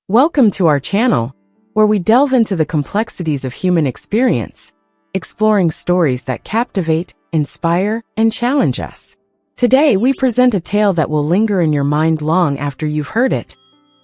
Welcome to our channel, where we delve into the complexities of human experience, exploring stories that captivate, inspire, and challenge us. Today, we present a tale that will linger in your mind long after you've heard it.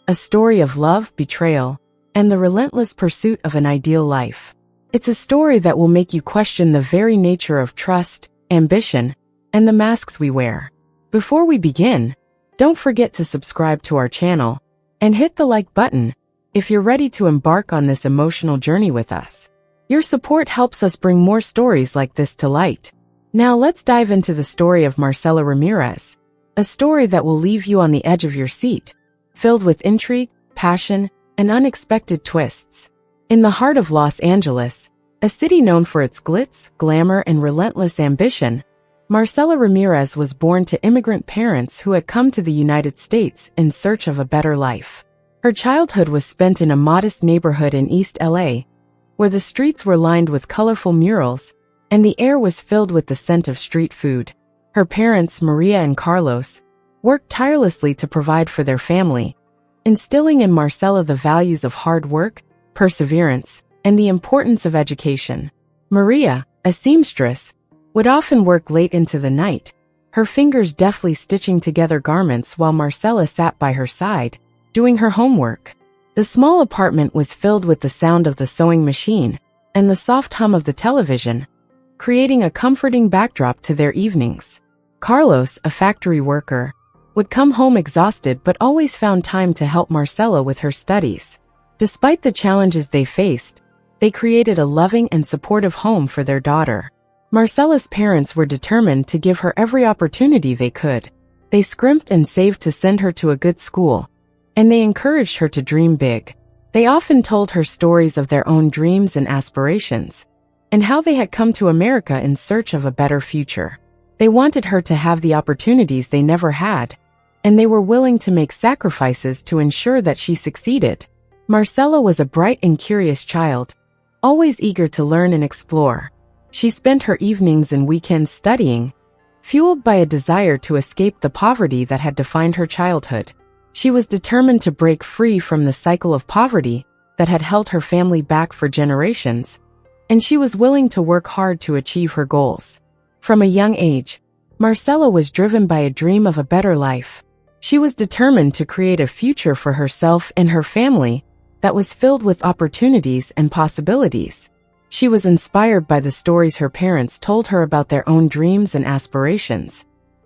A story of love, betrayal, and the relentless pursuit of an ideal life. It's a story that will make you question the very nature of trust, ambition, and the masks we wear. Before we begin, don't forget to subscribe to our channel and hit the like button if you're ready to embark on this emotional journey with us. Your support helps us bring more stories like this to light. Now let's dive into the story of Marcela Ramirez, a story that will leave you on the edge of your seat, filled with intrigue, passion, and unexpected twists. In the heart of Los Angeles, a city known for its glitz, glamour, and relentless ambition, Marcela Ramirez was born to immigrant parents who had come to the United States in search of a better life. Her childhood was spent in a modest neighborhood in East LA, where the streets were lined with colorful murals and the air was filled with the scent of street food. Her parents, Maria and Carlos, worked tirelessly to provide for their family, instilling in Marcela the values of hard work, perseverance, and the importance of education. Maria, a seamstress, would often work late into the night, her fingers deftly stitching together garments while Marcela sat by her side, doing her homework. The small apartment was filled with the sound of the sewing machine and the soft hum of the television, creating a comforting backdrop to their evenings. Carlos, a factory worker, would come home exhausted but always found time to help Marcela with her studies. Despite the challenges they faced, they created a loving and supportive home for their daughter. Marcela's parents were determined to give her every opportunity they could. They scrimped and saved to send her to a good school, and they encouraged her to dream big. They often told her stories of their own dreams and aspirations, and how they had come to America in search of a better future. They wanted her to have the opportunities they never had, and they were willing to make sacrifices to ensure that she succeeded. Marcela was a bright and curious child, always eager to learn and explore. She spent her evenings and weekends studying, fueled by a desire to escape the poverty that had defined her childhood. She was determined to break free from the cycle of poverty that had held her family back for generations, and she was willing to work hard to achieve her goals. From a young age, Marcela was driven by a dream of a better life. She was determined to create a future for herself and her family that was filled with opportunities and possibilities. She was inspired by the stories her parents told her about their own dreams and aspirations,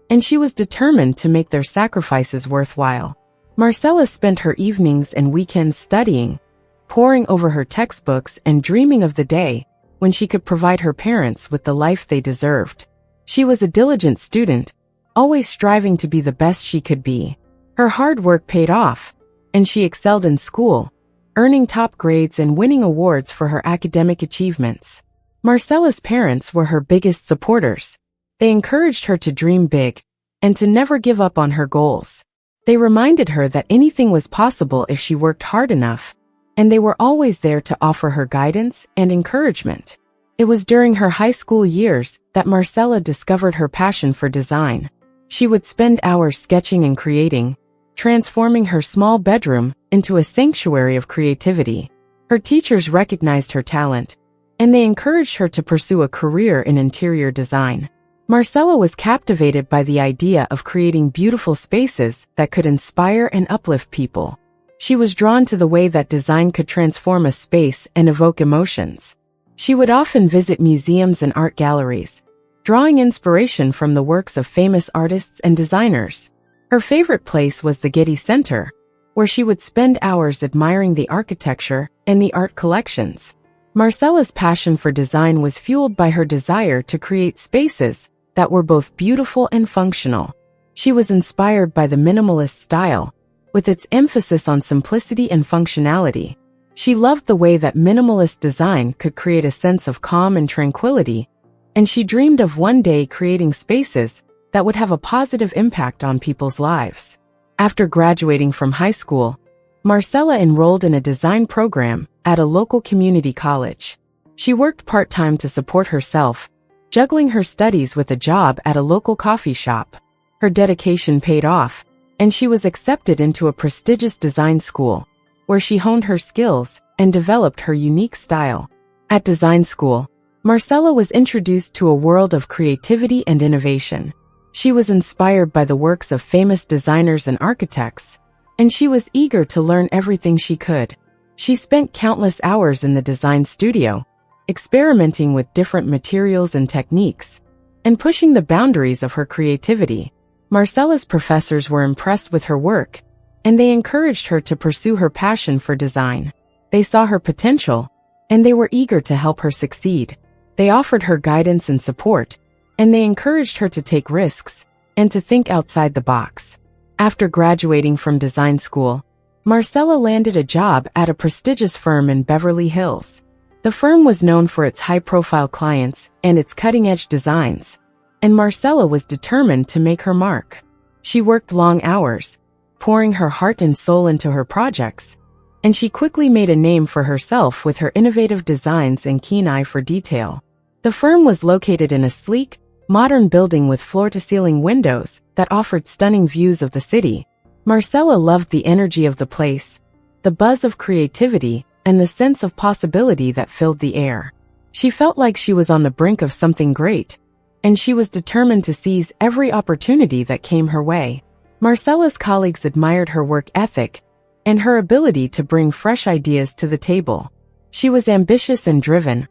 and she was determined to make their sacrifices worthwhile. Marcela spent her evenings and weekends studying, poring over her textbooks and dreaming of the day when she could provide her parents with the life they deserved. She was a diligent student, always striving to be the best she could be. Her hard work paid off, and she excelled in school, earning top grades and winning awards for her academic achievements. Marcela's parents were her biggest supporters. They encouraged her to dream big and to never give up on her goals. They reminded her that anything was possible if she worked hard enough, and they were always there to offer her guidance and encouragement. It was during her high school years that Marcela discovered her passion for design. She would spend hours sketching and creating, transforming her small bedroom into a sanctuary of creativity. Her teachers recognized her talent, and they encouraged her to pursue a career in interior design. Marcela was captivated by the idea of creating beautiful spaces that could inspire and uplift people. She was drawn to the way that design could transform a space and evoke emotions. She would often visit museums and art galleries, drawing inspiration from the works of famous artists and designers. Her favorite place was the Getty Center, where she would spend hours admiring the architecture and the art collections. Marcela's passion for design was fueled by her desire to create spaces that were both beautiful and functional. She was inspired by the minimalist style, with its emphasis on simplicity and functionality. She loved the way that minimalist design could create a sense of calm and tranquility, and she dreamed of one day creating spaces that would have a positive impact on people's lives. After graduating from high school, Marcela enrolled in a design program at a local community college. She worked part-time to support herself, juggling her studies with a job at a local coffee shop. Her dedication paid off, and she was accepted into a prestigious design school, where she honed her skills and developed her unique style. At design school, Marcella was introduced to a world of creativity and innovation. She was inspired by the works of famous designers and architects, and she was eager to learn everything she could. She spent countless hours in the design studio, experimenting with different materials and techniques, and pushing the boundaries of her creativity. Marcella's professors were impressed with her work, and they encouraged her to pursue her passion for design. They saw her potential, and they were eager to help her succeed. They offered her guidance and support, and they encouraged her to take risks and to think outside the box. After graduating from design school, Marcella landed a job at a prestigious firm in Beverly Hills. The firm was known for its high-profile clients and its cutting-edge designs, and Marcella was determined to make her mark. She worked long hours, pouring her heart and soul into her projects, and she quickly made a name for herself with her innovative designs and keen eye for detail. The firm was located in a sleek, modern building with floor-to-ceiling windows that offered stunning views of the city. Marcella loved the energy of the place, the buzz of creativity, and the sense of possibility that filled the air. She felt like she was on the brink of something great, and she was determined to seize every opportunity that came her way. Marcella's colleagues admired her work ethic and her ability to bring fresh ideas to the table. She was ambitious and driven,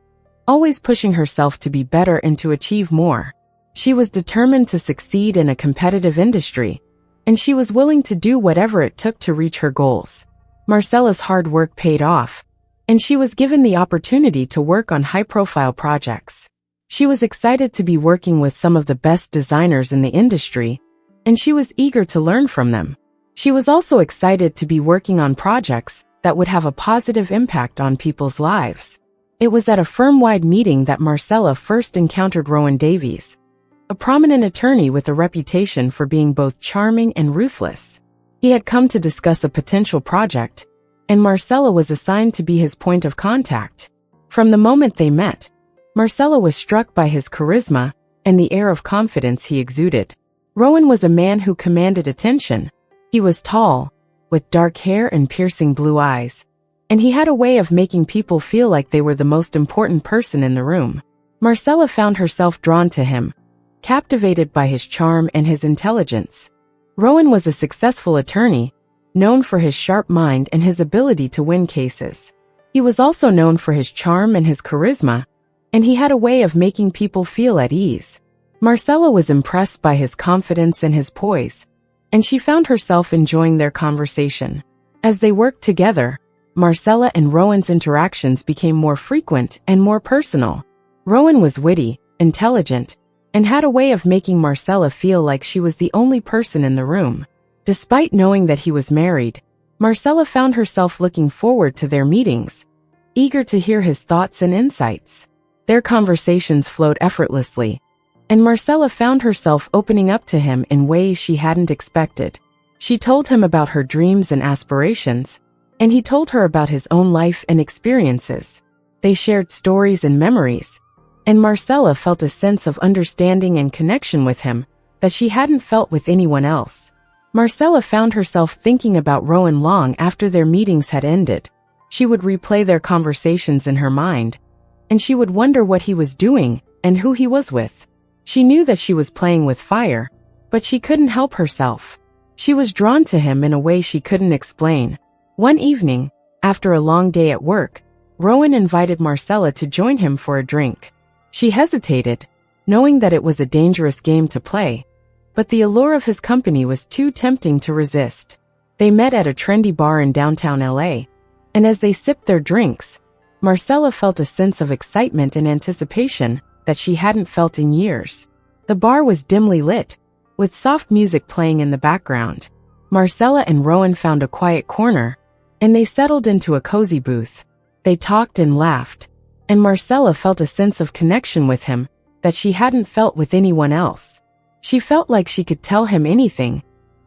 always pushing herself to be better and to achieve more. She was determined to succeed in a competitive industry, and she was willing to do whatever it took to reach her goals. Marcella's hard work paid off, and she was given the opportunity to work on high-profile projects. She was excited to be working with some of the best designers in the industry, and she was eager to learn from them. She was also excited to be working on projects that would have a positive impact on people's lives. It was at a firm-wide meeting that Marcella first encountered Rowan Davies, a prominent attorney with a reputation for being both charming and ruthless. He had come to discuss a potential project, and Marcella was assigned to be his point of contact. From the moment they met, Marcella was struck by his charisma and the air of confidence he exuded. Rowan was a man who commanded attention. He was tall, with dark hair and piercing blue eyes, and he had a way of making people feel like they were the most important person in the room. Marcella found herself drawn to him, captivated by his charm and his intelligence. Rowan was a successful attorney, known for his sharp mind and his ability to win cases. He was also known for his charm and his charisma, and he had a way of making people feel at ease. Marcella was impressed by his confidence and his poise, and she found herself enjoying their conversation. As they worked together, Marcella and Rowan's interactions became more frequent and more personal. Rowan was witty, intelligent, and had a way of making Marcella feel like she was the only person in the room. Despite knowing that he was married, Marcella found herself looking forward to their meetings, eager to hear his thoughts and insights. Their conversations flowed effortlessly, and Marcella found herself opening up to him in ways she hadn't expected. She told him about her dreams and aspirations, and he told her about his own life and experiences. They shared stories and memories, and Marcella felt a sense of understanding and connection with him that she hadn't felt with anyone else. Marcella found herself thinking about Rowan long after their meetings had ended. She would replay their conversations in her mind, and she would wonder what he was doing and who he was with. She knew that she was playing with fire, but she couldn't help herself. She was drawn to him in a way she couldn't explain. One evening, after a long day at work, Rowan invited Marcella to join him for a drink. She hesitated, knowing that it was a dangerous game to play, but the allure of his company was too tempting to resist. They met at a trendy bar in downtown LA, and as they sipped their drinks, Marcella felt a sense of excitement and anticipation that she hadn't felt in years. The bar was dimly lit, with soft music playing in the background. Marcella and Rowan found a quiet corner, and they settled into a cozy booth. They talked and laughed, and Marcella felt a sense of connection with him that she hadn't felt with anyone else. She felt like she could tell him anything,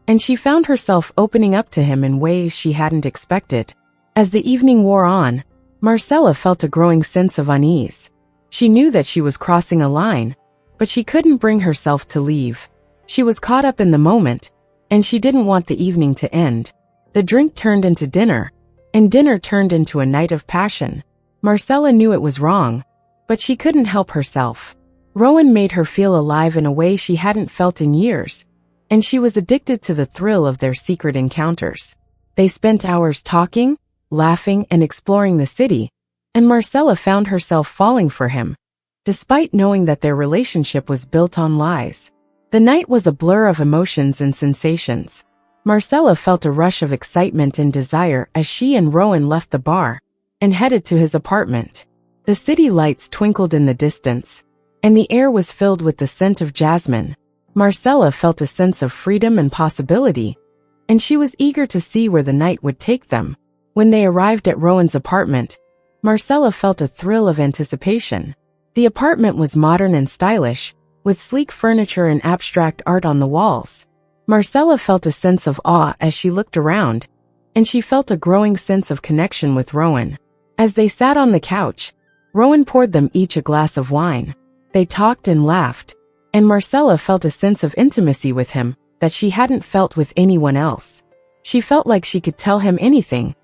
and she found herself opening up to him in ways she hadn't expected. As the evening wore on, Marcella felt a growing sense of unease. She knew that she was crossing a line, but she couldn't bring herself to leave. She was caught up in the moment, and she didn't want the evening to end. The drink turned into dinner, and dinner turned into a night of passion. Marcella knew it was wrong, but she couldn't help herself. Rowan made her feel alive in a way she hadn't felt in years, and she was addicted to the thrill of their secret encounters. They spent hours talking, laughing, and exploring the city, and Marcella found herself falling for him, despite knowing that their relationship was built on lies. The night was a blur of emotions and sensations. Marcella felt a rush of excitement and desire as she and Rowan left the bar and headed to his apartment. The city lights twinkled in the distance, and the air was filled with the scent of jasmine. Marcella felt a sense of freedom and possibility, and she was eager to see where the night would take them. When they arrived at Rowan's apartment, Marcella felt a thrill of anticipation. The apartment was modern and stylish, with sleek furniture and abstract art on the walls. Marcella felt a sense of awe as she looked around, and she felt a growing sense of connection with Rowan. As they sat on the couch, Rowan poured them each a glass of wine. They talked and laughed, and Marcella felt a sense of intimacy with him that she hadn't felt with anyone else. She felt like she could tell him anything,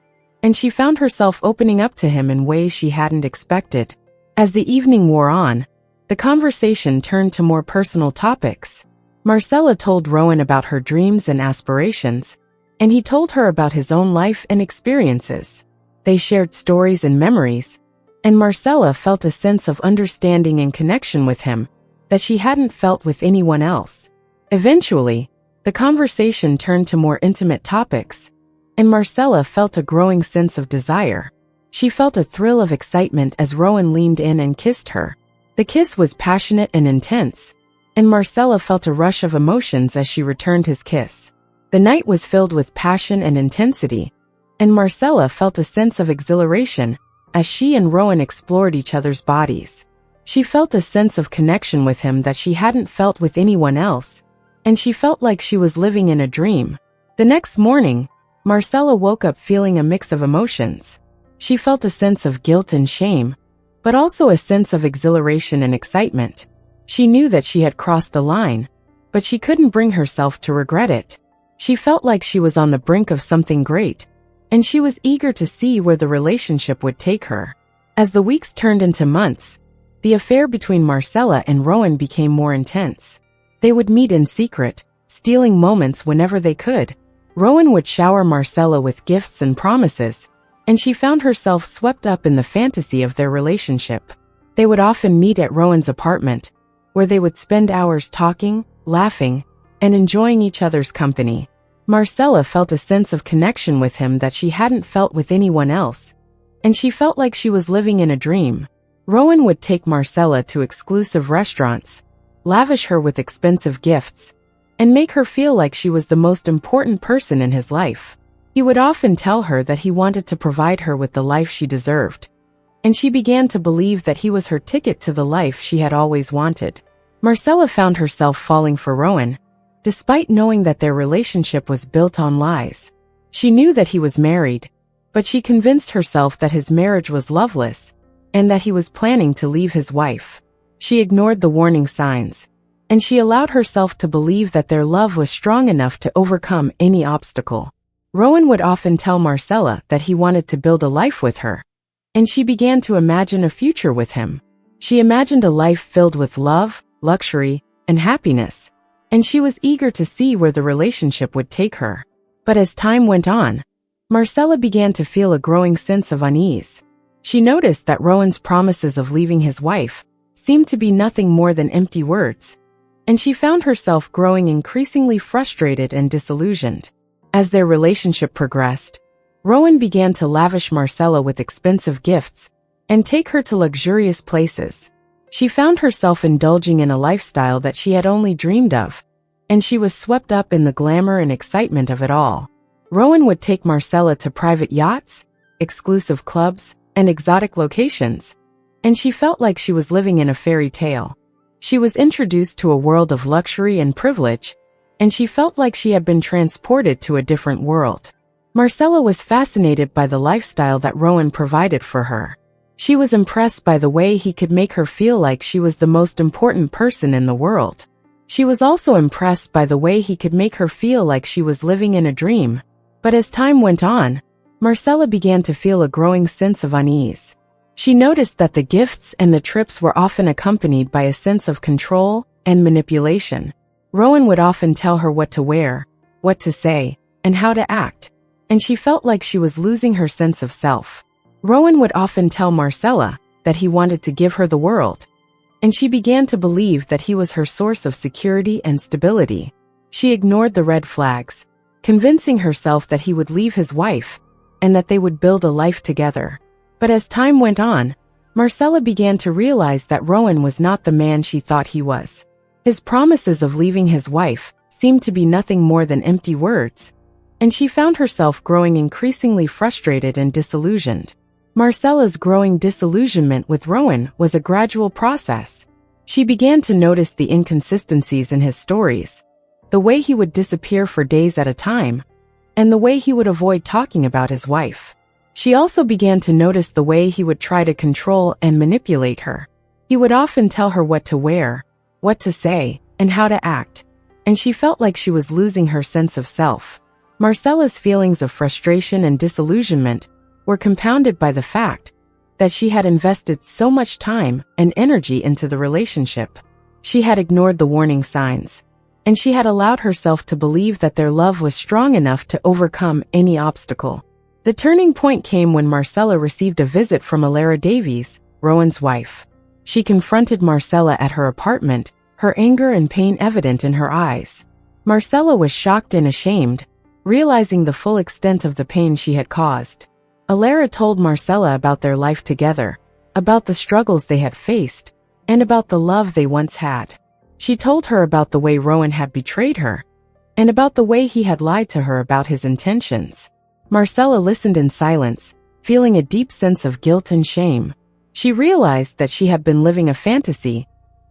and she found herself opening up to him in ways she hadn't expected. As the evening wore on, the conversation turned to more personal topics. Marcella told Rowan about her dreams and aspirations, and he told her about his own life and experiences. They shared stories and memories, and Marcella felt a sense of understanding and connection with him that she hadn't felt with anyone else. Eventually, the conversation turned to more intimate topics, and Marcella felt a growing sense of desire. She felt a thrill of excitement as Rowan leaned in and kissed her. The kiss was passionate and intense, and Marcella felt a rush of emotions as she returned his kiss. The night was filled with passion and intensity, and Marcella felt a sense of exhilaration as she and Rowan explored each other's bodies. She felt a sense of connection with him that she hadn't felt with anyone else, and she felt like she was living in a dream. The next morning, Marcella woke up feeling a mix of emotions. She felt a sense of guilt and shame, but also a sense of exhilaration and excitement. She knew that she had crossed a line, but she couldn't bring herself to regret it. She felt like she was on the brink of something great, and she was eager to see where the relationship would take her. As the weeks turned into months, the affair between Marcella and Rowan became more intense. They would meet in secret, stealing moments whenever they could. Rowan would shower Marcella with gifts and promises, and she found herself swept up in the fantasy of their relationship. They would often meet at Rowan's apartment, where they would spend hours talking, laughing, and enjoying each other's company. Marcella felt a sense of connection with him that she hadn't felt with anyone else, and she felt like she was living in a dream. Rowan would take Marcella to exclusive restaurants, lavish her with expensive gifts, and make her feel like she was the most important person in his life. He would often tell her that he wanted to provide her with the life she deserved, and she began to believe that he was her ticket to the life she had always wanted. Marcella found herself falling for Rowan, despite knowing that their relationship was built on lies. She knew that he was married, but she convinced herself that his marriage was loveless, and that he was planning to leave his wife. She ignored the warning signs, and she allowed herself to believe that their love was strong enough to overcome any obstacle. Rowan would often tell Marcella that he wanted to build a life with her, and she began to imagine a future with him. She imagined a life filled with love, luxury, and happiness, and she was eager to see where the relationship would take her. But as time went on, Marcella began to feel a growing sense of unease. She noticed that Rowan's promises of leaving his wife seemed to be nothing more than empty words, and she found herself growing increasingly frustrated and disillusioned. As their relationship progressed, Rowan began to lavish Marcella with expensive gifts and take her to luxurious places. She found herself indulging in a lifestyle that she had only dreamed of, and she was swept up in the glamour and excitement of it all. Rowan would take Marcella to private yachts, exclusive clubs, and exotic locations, and she felt like she was living in a fairy tale. She was introduced to a world of luxury and privilege, and she felt like she had been transported to a different world. Marcella was fascinated by the lifestyle that Rowan provided for her. She was impressed by the way he could make her feel like she was the most important person in the world. She was also impressed by the way he could make her feel like she was living in a dream. But as time went on, Marcella began to feel a growing sense of unease. She noticed that the gifts and the trips were often accompanied by a sense of control and manipulation. Rowan would often tell her what to wear, what to say, and how to act, and she felt like she was losing her sense of self. Rowan would often tell Marcella that he wanted to give her the world, and she began to believe that he was her source of security and stability. She ignored the red flags, convincing herself that he would leave his wife and that they would build a life together. But as time went on, Marcella began to realize that Rowan was not the man she thought he was. His promises of leaving his wife seemed to be nothing more than empty words, and she found herself growing increasingly frustrated and disillusioned. Marcella's growing disillusionment with Rowan was a gradual process. She began to notice the inconsistencies in his stories, the way he would disappear for days at a time, and the way he would avoid talking about his wife. She also began to notice the way he would try to control and manipulate her. He would often tell her what to wear, what to say, and how to act, and she felt like she was losing her sense of self. Marcella's feelings of frustration and disillusionment were compounded by the fact that she had invested so much time and energy into the relationship. She had ignored the warning signs, and she had allowed herself to believe that their love was strong enough to overcome any obstacle. The turning point came when Marcella received a visit from Alara Davies, Rowan's wife. She confronted Marcella at her apartment, her anger and pain evident in her eyes. Marcella was shocked and ashamed, realizing the full extent of the pain she had caused. Alara told Marcella about their life together, about the struggles they had faced, and about the love they once had. She told her about the way Rowan had betrayed her, and about the way he had lied to her about his intentions. Marcella listened in silence, feeling a deep sense of guilt and shame. She realized that she had been living a fantasy,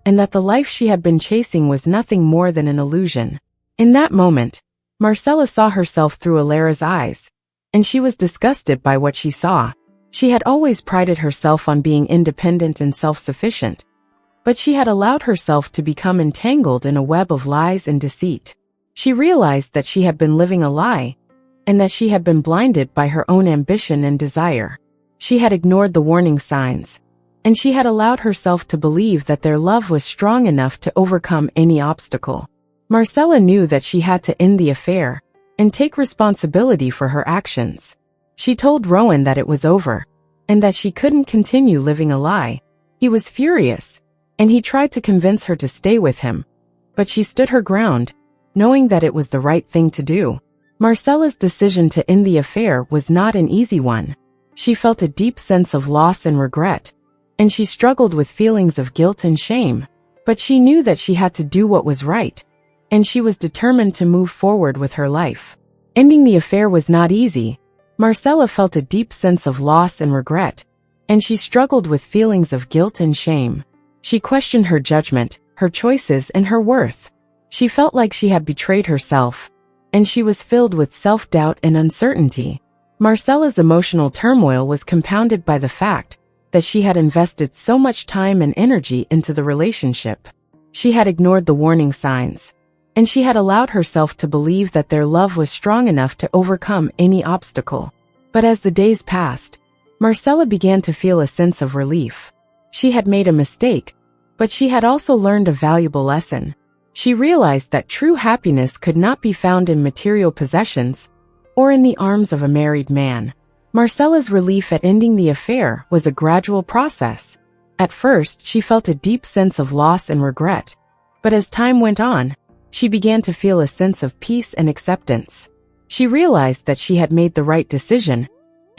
and that the life she had been chasing was nothing more than an illusion. In that moment, Marcella saw herself through Alara's eyes, and she was disgusted by what she saw. She had always prided herself on being independent and self-sufficient, but she had allowed herself to become entangled in a web of lies and deceit. She realized that she had been living a lie, and that she had been blinded by her own ambition and desire. She had ignored the warning signs, and she had allowed herself to believe that their love was strong enough to overcome any obstacle. Marcella knew that she had to end the affair and take responsibility for her actions. She told Rowan that it was over, and that she couldn't continue living a lie. He was furious, and he tried to convince her to stay with him, but she stood her ground, knowing that it was the right thing to do. Marcella's decision to end the affair was not an easy one. She felt a deep sense of loss and regret, and she struggled with feelings of guilt and shame. But she knew that she had to do what was right, and she was determined to move forward with her life. Ending the affair was not easy. Marcella felt a deep sense of loss and regret, and she struggled with feelings of guilt and shame. She questioned her judgment, her choices, and her worth. She felt like she had betrayed herself, and she was filled with self-doubt and uncertainty. Marcella's emotional turmoil was compounded by the fact that she had invested so much time and energy into the relationship. She had ignored the warning signs, and she had allowed herself to believe that their love was strong enough to overcome any obstacle. But as the days passed, Marcella began to feel a sense of relief. She had made a mistake, but she had also learned a valuable lesson. She realized that true happiness could not be found in material possessions or in the arms of a married man. Marcella's relief at ending the affair was a gradual process. At first, she felt a deep sense of loss and regret, but as time went on, she began to feel a sense of peace and acceptance. She realized that she had made the right decision,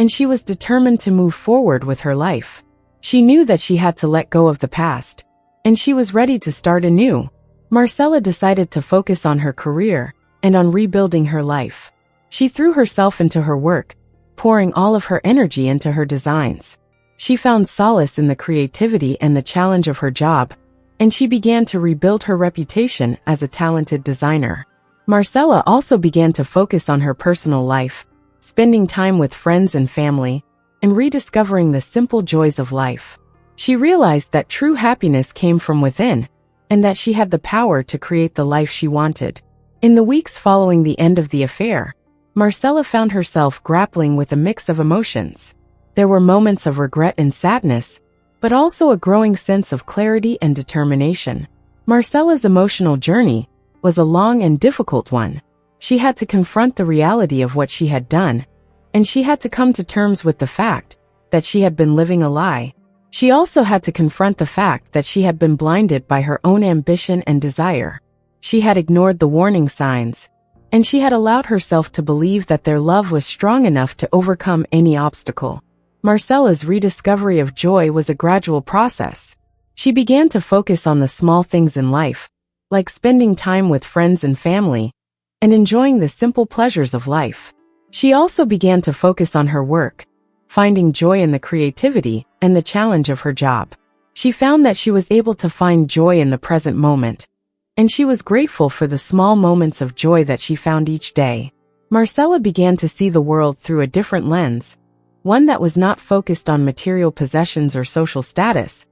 and she was determined to move forward with her life. She knew that she had to let go of the past, and she was ready to start anew. Marcella decided to focus on her career and on rebuilding her life. She threw herself into her work, pouring all of her energy into her designs. She found solace in the creativity and the challenge of her job, and she began to rebuild her reputation as a talented designer. Marcella also began to focus on her personal life, spending time with friends and family, and rediscovering the simple joys of life. She realized that true happiness came from within, and that she had the power to create the life she wanted. In the weeks following the end of the affair, Marcella found herself grappling with a mix of emotions. There were moments of regret and sadness, but also a growing sense of clarity and determination. Marcella's emotional journey was a long and difficult one. She had to confront the reality of what she had done, and she had to come to terms with the fact that she had been living a lie. She also had to confront the fact that she had been blinded by her own ambition and desire. She had ignored the warning signs, and she had allowed herself to believe that their love was strong enough to overcome any obstacle. Marcella's rediscovery of joy was a gradual process. She began to focus on the small things in life, like spending time with friends and family, and enjoying the simple pleasures of life. She also began to focus on her work, finding joy in the creativity and the challenge of her job. She found that she was able to find joy in the present moment, and she was grateful for the small moments of joy that she found each day. Marcella began to see the world through a different lens, one that was not focused on material possessions or social status,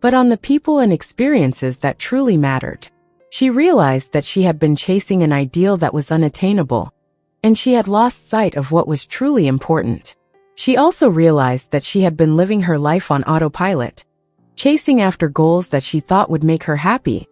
but on the people and experiences that truly mattered. She realized that she had been chasing an ideal that was unattainable, and she had lost sight of what was truly important. She also realized that she had been living her life on autopilot, chasing after goals that she thought would make her happy,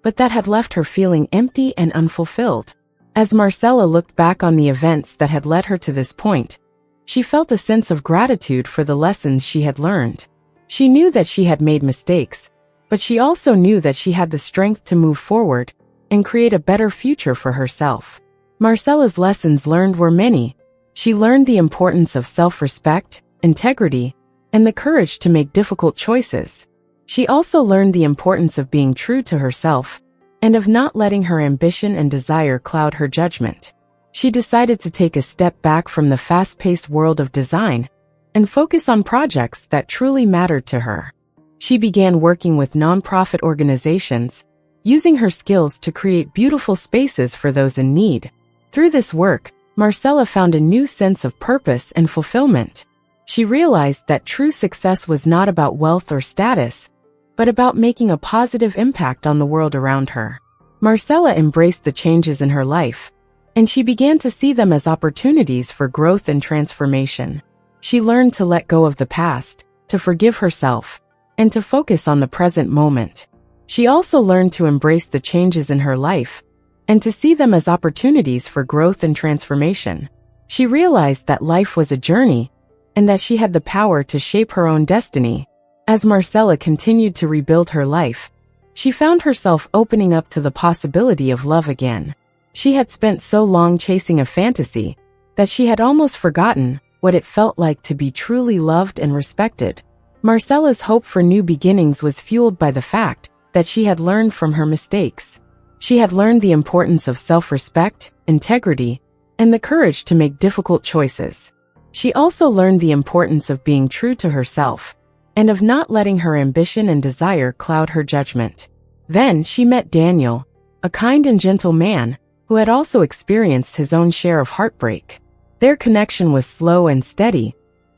but that had left her feeling empty and unfulfilled. As Marcella looked back on the events that had led her to this point, she felt a sense of gratitude for the lessons she had learned. She knew that she had made mistakes, but she also knew that she had the strength to move forward and create a better future for herself. Marcella's lessons learned were many. She learned the importance of self-respect, integrity, and the courage to make difficult choices. She also learned the importance of being true to herself and of not letting her ambition and desire cloud her judgment. She decided to take a step back from the fast-paced world of design and focus on projects that truly mattered to her. She began working with nonprofit organizations, using her skills to create beautiful spaces for those in need. Through this work, Marcella found a new sense of purpose and fulfillment. She realized that true success was not about wealth or status, but about making a positive impact on the world around her. Marcella embraced the changes in her life, and she began to see them as opportunities for growth and transformation. She learned to let go of the past, to forgive herself, and to focus on the present moment. She also learned to embrace the changes in her life and to see them as opportunities for growth and transformation. She realized that life was a journey and that she had the power to shape her own destiny. As Marcella continued to rebuild her life, she found herself opening up to the possibility of love again. She had spent so long chasing a fantasy that she had almost forgotten what it felt like to be truly loved and respected. Marcella's hope for new beginnings was fueled by the fact that she had learned from her mistakes. She had learned the importance of self-respect, integrity, and the courage to make difficult choices. She also learned the importance of being true to herself and of not letting her ambition and desire cloud her judgment. Then she met Daniel, a kind and gentle man who had also experienced his own share of heartbreak. Their connection was slow and steady,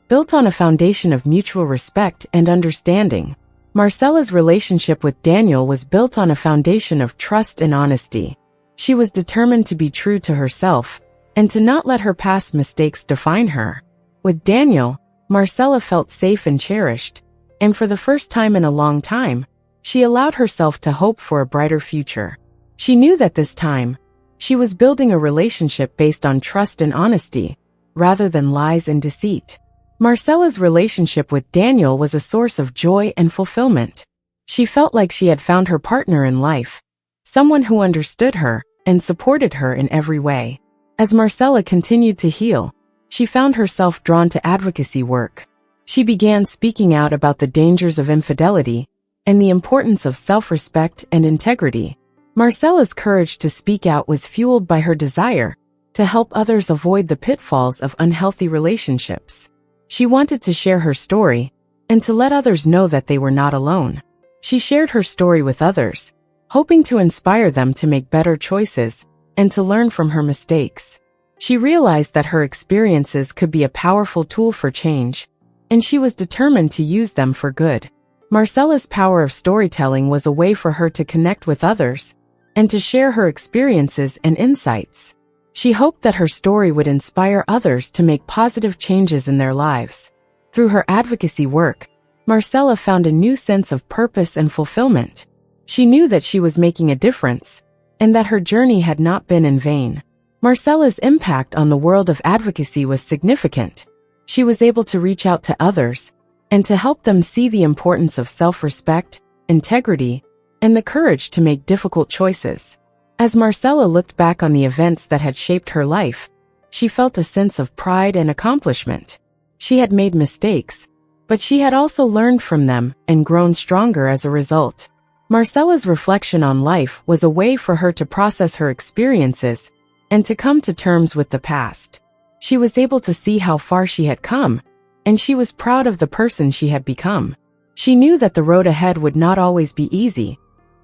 built on a foundation of mutual respect and understanding. Marcella's relationship with Daniel was built on a foundation of trust and honesty. She was determined to be true to herself and to not let her past mistakes define her. With Daniel, Marcella felt safe and cherished, and for the first time in a long time, she allowed herself to hope for a brighter future. She knew that this time, she was building a relationship based on trust and honesty, rather than lies and deceit. Marcella's relationship with Daniel was a source of joy and fulfillment. She felt like she had found her partner in life, someone who understood her and supported her in every way. As Marcella continued to heal, she found herself drawn to advocacy work. She began speaking out about the dangers of infidelity and the importance of self-respect and integrity. Marcella's courage to speak out was fueled by her desire to help others avoid the pitfalls of unhealthy relationships. She wanted to share her story and to let others know that they were not alone. She shared her story with others, hoping to inspire them to make better choices and to learn from her mistakes. She realized that her experiences could be a powerful tool for change, and she was determined to use them for good. Marcella's power of storytelling was a way for her to connect with others and to share her experiences and insights. She hoped that her story would inspire others to make positive changes in their lives. Through her advocacy work, Marcella found a new sense of purpose and fulfillment. She knew that she was making a difference, and that her journey had not been in vain. Marcella's impact on the world of advocacy was significant. She was able to reach out to others, and to help them see the importance of self-respect, integrity, and the courage to make difficult choices. As Marcella looked back on the events that had shaped her life, she felt a sense of pride and accomplishment. She had made mistakes, but she had also learned from them and grown stronger as a result. Marcella's reflection on life was a way for her to process her experiences and to come to terms with the past. She was able to see how far she had come, and she was proud of the person she had become. She knew that the road ahead would not always be easy,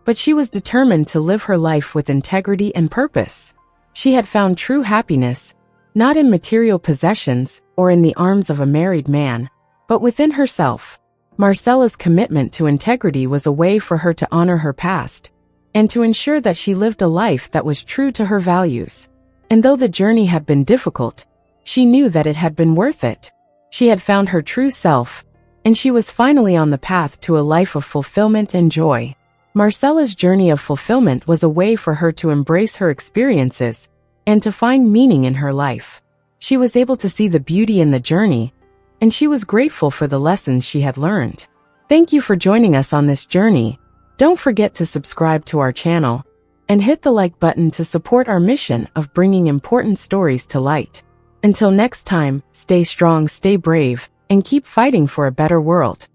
but she was determined to live her life with integrity and purpose. She had found true happiness, not in material possessions or in the arms of a married man, but within herself. Marcella's commitment to integrity was a way for her to honor her past, and to ensure that she lived a life that was true to her values. And though the journey had been difficult, she knew that it had been worth it. She had found her true self, and she was finally on the path to a life of fulfillment and joy. Marcella's journey of fulfillment was a way for her to embrace her experiences and to find meaning in her life. She was able to see the beauty in the journey, and she was grateful for the lessons she had learned. Thank you for joining us on this journey. Don't forget to subscribe to our channel and hit the like button to support our mission of bringing important stories to light. Until next time, stay strong, stay brave, and keep fighting for a better world.